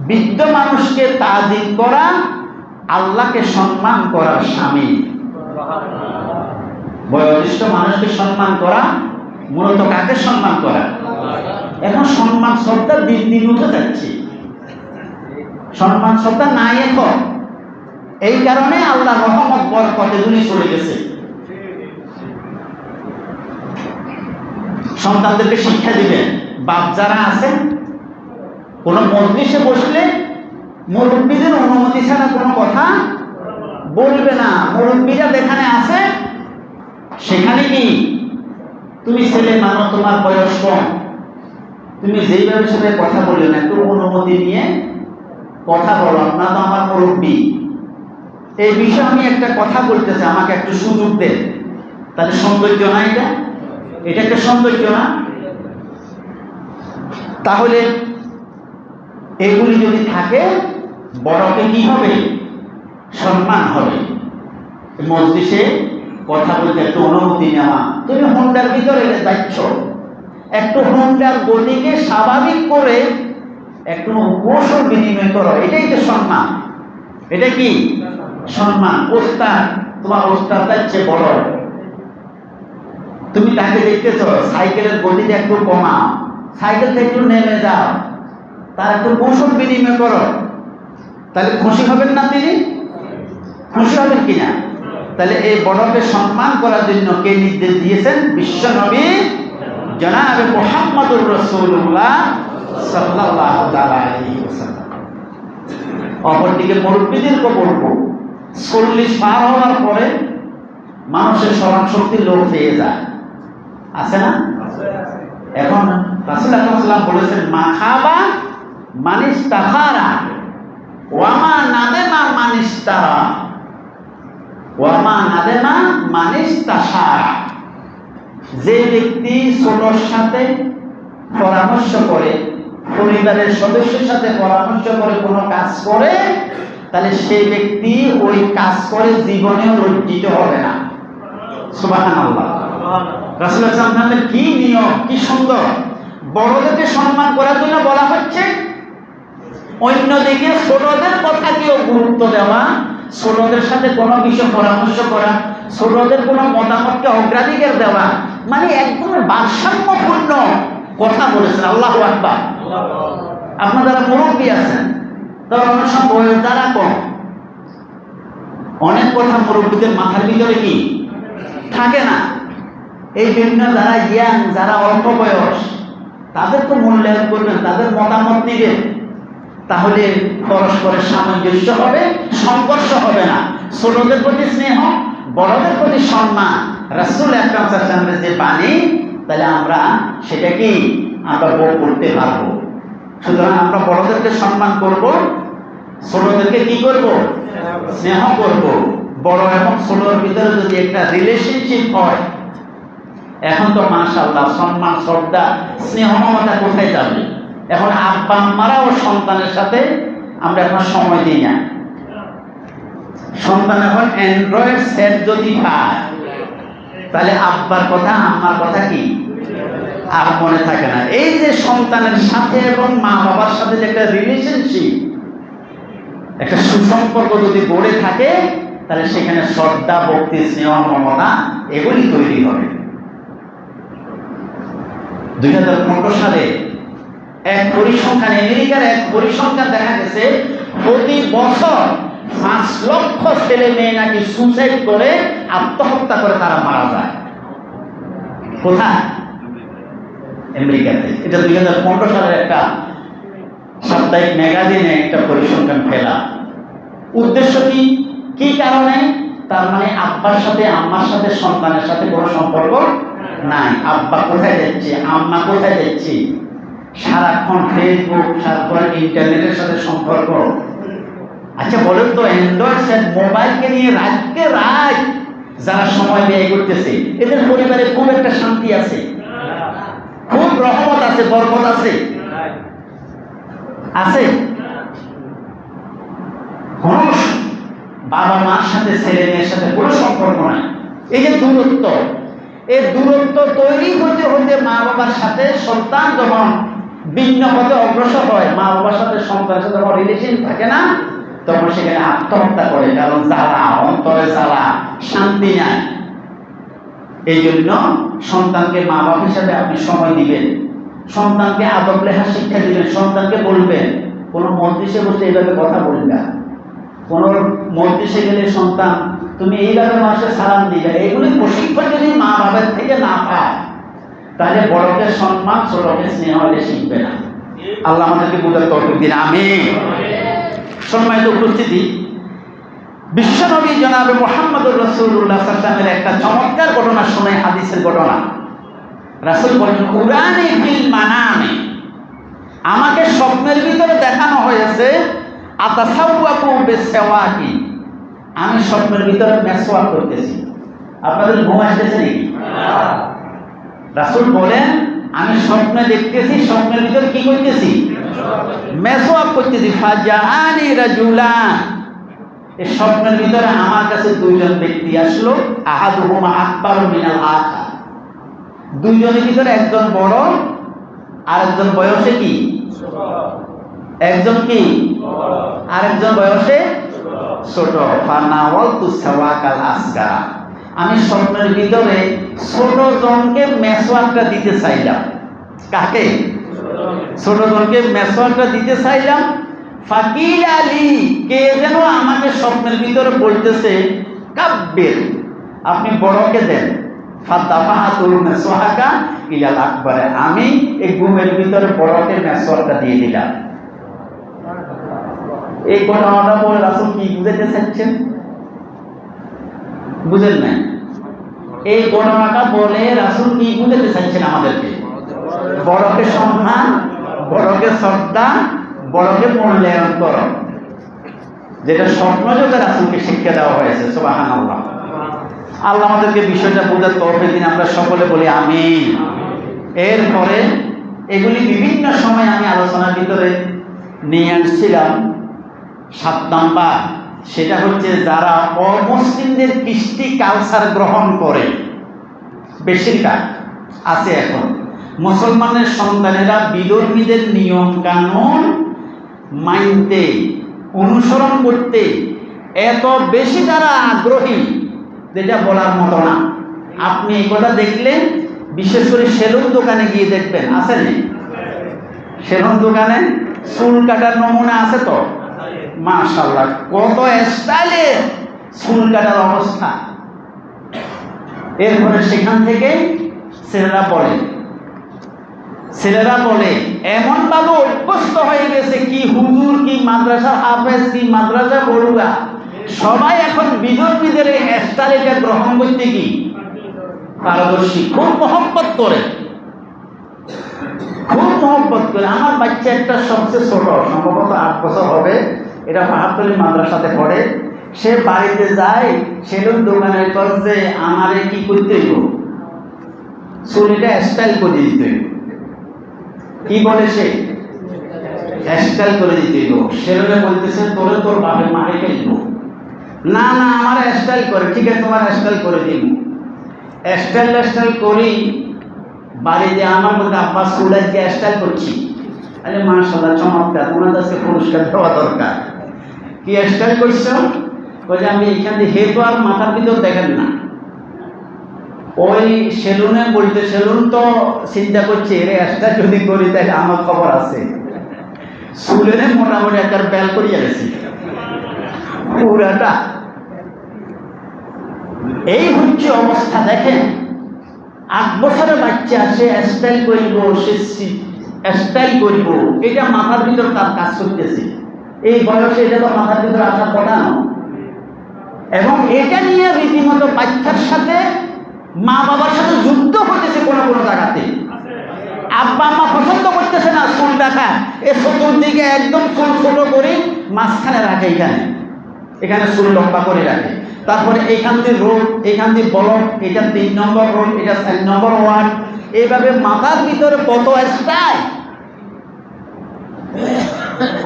বৃদ্ধ মানুষকে তাজিম করা আল্লাহকে সম্মান করার শামিল। বয়োজ্যেষ্ঠ মানুষকে সম্মান করা মূলত কাকে সম্মান করা? এখন সম্মান শ্রদ্ধা দিন দিন উঠে যাচ্ছে, সম্মান শ্রদ্ধা নাই এখন। এই কারণে আল্লাহ রহমত বরকত এগুলি চলে গেছে। সন্তানদেরকে শিক্ষা দিবেন, বাপ যারা আছেন কোন মজলিসে বসলে মুরব্বীদের অনুমতি ছাড়া কোনো কথা বলবে না। মুরব্বীরা যেখানে আছে সেখানে কি তুমি ছেলে মানুষ, তোমার বয়স কম, তুমি যেইভাবে সাথে কথা বললে না, একটু অনুমতি নিয়ে কথা বলো, আপনার তো আমার মুরব্বী, এই বিষয়ে আমি একটা কথা বলতেছি, আমাকে একটু সুযোগ দেন। তাহলে সৌন্দর্য না? এটা একটা সৌন্দর্য না? তাহলে এগুলি যদি থাকে বড়কে কি হবে? সম্মান হবে। মজলিসে কথা বলতে একটু অনুমতি নেওয়া। তুমি হোন্ডার ভিতরে যাচ্ছ, একটু হোন্ডার গতিকে স্বাভাবিক করে একটু কৌশল বিনিময় করো, এটাই তো সম্মান। এটা কি সম্মান? ওস্তাদ, তোমার ওস্তাদ যাচ্ছে বড়, তুমি তাকে দেখতেছ সাইকেলের গতিটা একটু কমাও, সাইকেল থেকে একটু নেমে যাও, তার একটু কৌশল বিনিময় করো, তাহলে খুশি হবেন না? তিনি খুশি হবেন কিনা? তাহলে এই বড়কে সম্মান করার জন্য কে নির্দেশ দিয়েছেন? বিশ্ব নবী জনাবে মুহাম্মদুর রাসূলুল্লাহ সাল্লাল্লাহু আলাইহি ওয়াসাল্লাম। অপরদিকে মুরব্বীদেরকে বলবো, 40 পার হওয়ার পরে মানুষের স্মরণ শক্তি লোপ পেয়ে যায়, আছে না? এখন রাসূল সাল্লাল্লাহু আলাইহি ওয়াসাল্লাম বলেছেন, মা খাবা মানিস্তাখারা ওয়ামা নাদেমা মানিস্তারা ওয়ামা নাদেমা মানিস্তাশারা। যে ব্যক্তি ছোটর সাথে পরামর্শ করে, পরিবারের সদস্যের সাথে পরামর্শ করে কোনো কাজ করে, তাহলে সেই ব্যক্তি ওই কাজ করে জীবনেও লজ্জিত হবে না। সুবহানাল্লাহ। রাসূল সাল্লাল্লাহু আলাইহি ওয়াসাল্লামের কি নিয়ম, কি সুন্দর! বড়দেরকে সম্মান করার জন্য বলা হচ্ছে, অন্যদিকে ছোটদের কথাকেও গুরুত্ব দেওয়া, ছোটদের সাথে কোনো বিষয় পরামর্শ করা, ছোটদের কোনো মতামতকে অগ্রাধিকার দেওয়া, মানে একদম ভারসাম্যপূর্ণ কথা বলেছেন। আল্লাহু আকবার। আপনার যারা মুরব্বী আছেন, তারা অনেক সময় বয়স যারা কম, অনেক কথা মুরব্বীদের মাথার ভিতরে কি থাকে না। এই জন্য যারা ইয়াং, যারা অল্প বয়স, তাদের তো মূল্যায়ন করবেন, তাদের মতামত দিবেন, তাহলে পরস্পরের সামঞ্জস্য হবে, সংঘর্ষ হবে না। ছোটদের প্রতি স্নেহ, বড়দের প্রতি সম্মান, রাসূল আকরাম সাল্লাল্লাহু আলাইহি ওয়াসাল্লামের যে বাণী, তাহলে আমরা সেটা কি আমরা বই করতে পারবো। সুতরাং আমরা বড়দেরকে সম্মান করব, ছোটদেরকে কি করব? স্নেহ করব। বড় এবং ছোটর ভিতরে যদি একটা রিলেশনশিপ হয়, এখন তো মাশাআল্লাহ সম্মান, শ্রদ্ধা, স্নেহ, মমতা কোথায় যাবে? এখন আব্বা আম্মারাও সন্তানের সাথে আমরা এখন সময় দিই না। সন্তান এখন অ্যান্ড্রয়েড সেট যদি পায়, তাহলে আব্বার কথা আম্মার কথা কি আর মনে থাকে না। এই যে সন্তানের সাথে এবং মা বাবার সাথে যে একটা রিলেশনশিপ, একটা সুসম্পর্ক যদি গড়ে থাকে, তাহলে সেখানে শ্রদ্ধা, ভক্তি, স্নেহ, মমতা এগুলি তৈরি হবে। 2015 সালে এক পরিসংখ্যান, আমেরিকার এক পরিসংখ্যান দেখা গেছে, প্রতি বছর 5 লক্ষ ছেলে মেয়ে নাকি সুসাইড করে, আত্মহত্যা করে তারা মারা যায়। কোথায়? আমেরিকাতে। এটা 2015 সালের একটা সাপ্তাহিক ম্যাগাজিনে একটা পরিসংখ্যান ফেলা। উদ্দেশ্য কি? কি কারণে? তার মানে আব্বার সাথে আম্মার সাথে সন্তানের সাথে কোনো সম্পর্ক নাই। আব্বা কোথায় যাচ্ছে, আম্মা কোথায় যাচ্ছে, সারাক্ষণ ফেসবুক, সারাক্ষণ ইন্টারনেটের সাথে সম্পর্ক। আচ্ছা বলেন তো, অ্যান্ড্রয়েড সেট মোবাইলকে নিয়ে রাতকে রাত যারা সময় ব্যয় করতেছে, এদের পরিবারে খুব একটা শান্তি আছে, খুব রহমত আছে, বরকত আছে, আছে? বাবা মার সাথে ছেলে মেয়ের সাথে কোনো সম্পর্ক নাই। এই যে দূরত্ব, এই দূরত্ব তৈরি হতে হতে মা বাবার সাথে সন্তান যখন ভিন্ন পথে অগ্রসর হয়, মা বাবার সাথে সন্তানের সাথে যখন রিলেশন থাকে না, তখন সেখানে আত্মহত্যা করে, কারণ জ্বালা, অন্তরে জ্বালা, শান্তি নাই। এই জন্য সন্তানকে মা বাবা হিসাবে আপনি সময় দিবেন, সন্তানকে আদব লেখা শিক্ষা দিবেন, সন্তানকে বলবেন কোনো মজলিসে বসে এইভাবে কথা বলবে, কোনো মজলিসে গেলে সন্তান তুমি এইভাবে মানুষের সালাম দিবে, এইগুলি প্রশিক্ষণ যদি মা বাবার থেকে না পায়, তাহলে বড়কে সম্মান, ছোটকে স্নেহ হলে শিখবে না। আল্লাহ আমাদেরকে বুঝার তৌফিক দিন, আমিন। সম্মানিত উপস্থিতি, বিশ্বনবী জনাবে মুহাম্মদুর রাসূলুল্লাহ সাল্লাল্লাহু আলাইহি ওয়াসাল্লামের একটা চমৎকার ঘটনা শুনে, হাদিসের ঘটনা। রাসূল বলেন, কুরআনে বিল মানামে, আমাকে স্বপ্নের ভিতরে দেখানো হয়েছে, আতাসাওয়াকু বিসওয়াকি, আমি স্বপ্নের ভিতরে মেসওয়াক করতেছি। আপনাদের ঘুম আসতেছে নাকি? রাসূল বলেন, আমি স্বপ্নে দেখতেছি, স্বপ্নের ভিতরে কি করতেছি? মেসওয়াক করতেছি। ফাজাআনি রাজুলান, এই স্বপ্নের ভিতরে আমার কাছে দুইজন ব্যক্তি আসলো, আহাদুহুমা আকবারু মিনাল আখার, দুইজনের ভিতরে একজন বড় আর একজন বয়সে কি? একজন কি? আরেকজন বয়সে ছোট। ফানাওয়ালতু সাওয়াকাল আসগার, আমি স্বপ্নের ভিতরে ছোট জনকে মেসওয়াকটা দিতে চাইলাম। কাকে? ছোট জনকে মেসওয়াকটা দিতে চাইলাম। ফাকিল আলী, কে যেন আমাকে স্বপ্নের ভিতরে বলতেছে, কাব্বির, আপনি বড়কে দেন। ফাদাফাতুল মেসওয়াকা ইলাল আকবারে, আমি এই ঘুমের ভিতরে বড়কে মেসওয়াকটা দিয়ে দিলাম। এই ঘটনাটা বলে রাসূল কি বুঝাতে চাচ্ছেন? বুঝেন নাই? এই ঘটনাটা বলে রাসূল কি বুঝাতে চাচ্ছেন আমাদেরকে? বড়কে সম্মান, বড়কে শ্রদ্ধা, বড়কে মূল্যায়ন করো, যেটা স্বপ্নযোগে রাসূলকে শিক্ষা দেওয়া হয়েছে। সুবহানাল্লাহ। আল্লাহ আমাদেরকে বিষয়টা বোঝার তৌফিক দিন, আমরা সকলে বলি আমিন। এরপরে এগুলি বিভিন্ন সময় আমি আলোচনার ভিতরে নিয়ে আসছিলাম। 7 নাম্বার, সেটা হচ্ছে যারা অমুসলিমদের কৃষ্টি কালচার গ্রহণ করে, বেশিরভাগ আছে এখন মুসলমানের সন্তানেরা বিধর্মীদের নিয়ম কানুন মানতে, অনুসরণ করতে এত বেশি তারা আগ্রহী, যেটা বলার মতো না। আপনি এই কথা দেখলে, বিশেষ করে সেলুন দোকানে গিয়ে দেখবেন, আছে না? সেলুন দোকানে চুল কাটার নমুনা আছে তো, মাশাআল্লাহ, কত স্টাইলে চুল কাটার অবস্থা। এরপরে সেখান থেকে ছেলেরা বলে এমন ভাবে অভ্যস্ত হয়ে গেছে, কি হুজুর, কি মাদ্রাসা হাফেজ, কি মাদ্রাসা পড়ুয়া, সবাই এখন বিধর্মীদের এই স্টাইলটা গ্রহণ করতে কি পারদর্শী, খুব মহব্বত করে, খুব মহব্বত করে। আমার বাচ্চা একটা সবচেয়ে ছোট, সম্ভবত 8 বছর হবে, এটা পাহাড়তলী মাদ্রাসাতে পড়ে। সে বাড়িতে যায়, সেলুন দোকানের কাছে আমারে কি করতে হইব, চুলটা স্টাইল করে দিতে হইব। কি বলে সে? স্টাইল করে দিতে হইব। সেলুনে বলতেছে, তোরে তোর বাপের মারে ফেলব। না না, আমার স্টাইল করে। ঠিক আছে, তোমার স্টাইল করে দিব। স্টাইল করি, বাড়িতে আমার মধ্যে আব্বা চুলের যে স্টাইল করছি, আরে মাশাআল্লাহ, চমৎকার, তোমার কাছে পুরস্কার দেওয়া দরকার। কি স্টাইল করছো? বলে আমি এখান থেকে হেঁটো আর মাথার ভিতর দেখেন না। ওই সেলুনে বলতে, সেলুন তো চিন্তা করছে, এর স্টাইল যদি করি তাহলে আমার খবর আছে। চুলের মোটামুটি একটা বেল করিয়া গেছি পুরাটা। এই হচ্ছে অবস্থা। দেখেন, 8 বছরের বাচ্চা, সে স্টাইল করিব, সে স্টাইল করিব, এটা মাথার ভিতর তার কাজ করতেছে। এই বয়সে এটা তো মাথার ভিতরে আসার কথা না। এবং এটা নিয়ে রীতিমতো বাচ্চার সাথে মা বাবার সাথে যুদ্ধ হতেছে কোনো কোনো জায়গাতে। আব্বা আম্মা পছন্দ করতেছে না চুল দেখা, এ চতুর্দিকে একদম চুল ছোট করে মাঝখানে রাখে, এখানে চুল লম্বা করে রাখে। তারপরে এইখান দিয়ে রোড, এইখান দিয়ে বলক, এটা 3 নম্বর রোড, এটা 4 নম্বর ওয়ার্ড, এইভাবে মাথার ভিতরে কত স্টাইল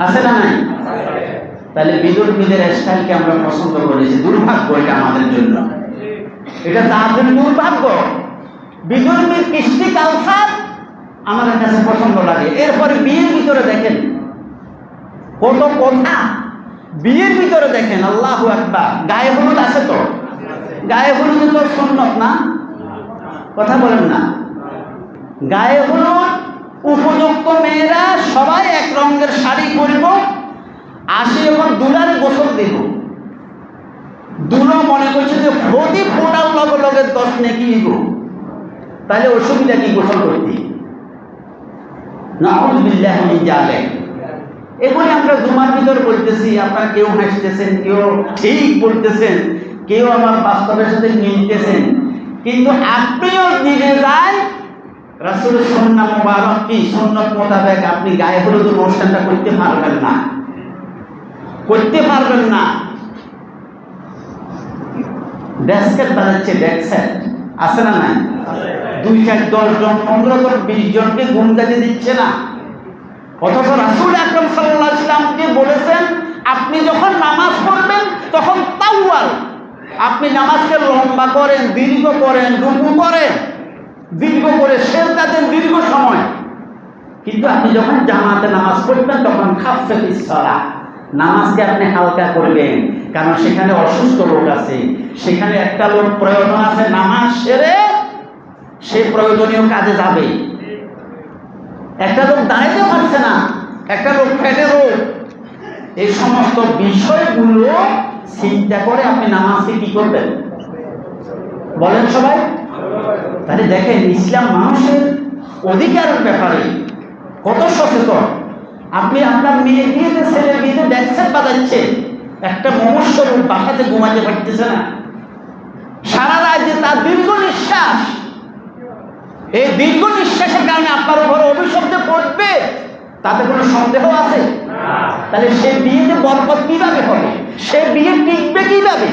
আছে না নাই? তাহলে বিধর্মীদের স্টাইলকে আমরা পছন্দ করেছি, দুর্ভাগ্য এটা আমাদের জন্য, এটা তাদের দুর্ভাগ্য। বিধর্মীর কৃষ্টি কালচার আমাদের কাছে পছন্দ লাগে। এরপরে বিয়ের ভিতরে দেখেন কত কথা, বিয়ের ভিতরে দেখেন আল্লাহু আকবার। গায়ে হলুদ আছে তো, গায়ে হলুদ তো সুন্নত না, কথা বলেন না। গায়ে হলুদ উপযুক্ত মেয়েরা সবাই এক রঙের শাড়ি পরিব, আসি এবং দুলারে গোসল দিব। দুলো মনে করছে যে প্রতি ফোটার লগে লগে 10 নেকি দিব, তাহলে অসুবিধা কি গোসল করতে? নাউযুবিল্লাহি মিন যালিক। এগুলি আমরা জুমার ভিতর বলতেছি, আপনারা কেউ হাসতেছেন, কেউ ঠিক বলতেছেন, কেউ আমার বাস্তবের সাথে মিলতেছেন, কিন্তু আপনিও নিজে যান রাসূলের সুন্নাহ মুবারক কি সুন্নাত মোতাবেক আপনি গায়ে হলুদ অনুষ্ঠানটা করতে পারবেন না, করতে পারবেন না। ডেস্কেট বাজাচ্ছে, ডেস্কেট আছে না নাই? 2, 4, 10 জন, 15 জন, 20 জনকে ঘুম কাজে দিচ্ছে না। অথচ রাসূল আকরাম সাল্লাল্লাহু আলাইহি ওয়াসাল্লামকে বলেছেন আপনি যখন নামাজ পড়বেন তখন তাওয়াল, আপনি নামাজকে লম্বা করেন, দীর্ঘ করেন, রুকু করেন দীর্ঘ করে, সিজদা দেন দীর্ঘ সময়। কিন্তু আপনি যখন জামাতে নামাজ পড়বেন তখন খাফফিস সালাহ, নামাজকে আপনি হালকা করবেন, কারণ সেখানে অসুস্থ লোক আছে, সেখানে একটা লোক প্রয়োজন আছে, নামাজ সেরে সে প্রয়োজনীয় কাজে যাবে। একটা লোক দাঁড়াইতে পারছে না, একটা লোক পেটে রোগ, এই সমস্ত বিষয়গুলো চিন্তা করে আপনি নামাজকে কি করবেন বলেন সবাই? তাহলে দেখেন ইসলাম মানুষের অধিকারের ব্যাপারে কত সচেতন। আপনি আপনার মেয়ে বিয়েতে, ছেলের বিয়েতে ডেস্কেট বাজাচ্ছে, একটা মনুষ্য বাসাতে ঘুমাতে পারতেছে না, সারা রাত যে তার দীর্ঘ নিঃশ্বাস, এই দীর্ঘ নিঃশ্বাসের কারণে আপনার উপর অভিশপ্তে পড়বে, তাতে কোনো সন্দেহ আছে? তাহলে সে বিয়েতে বরকত কিভাবে হবে, সে বিয়ে টিকবে কিভাবে?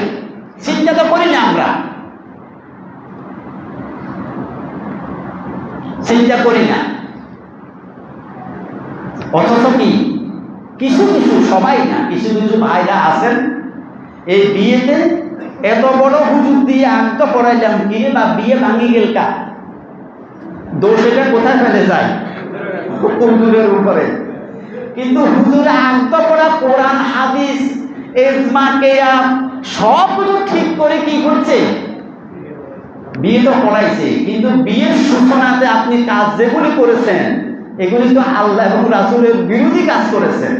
চিন্তা তো করি না আমরা, চিন্তা করি না। অথচ কি কিছু কিছু, সবাই না, কিছু কিছু ভাইরা আছেন এই বিয়েতে এত বড় হুজুর দিয়ে আন্ত পড়াইলাম কি বা বিয়ে ভাঙি গেল কা, দোষ এটা কোথায় ফেলে যায়? হুজুরের উপরে। কিন্তু হুজুরে আন্ত পড়া কোরআন হাদিস ইজমা কিয়াস সব কিছু ঠিক করে কি করছে, বিয়ে তো পড়াইছে, কিন্তু বিয়ের সূচনাতে আপনি কাজ যেগুলি করেছেন এগুলি তো আল্লাহ এবং রাসূলের বিরোধী কাজ করেছেন।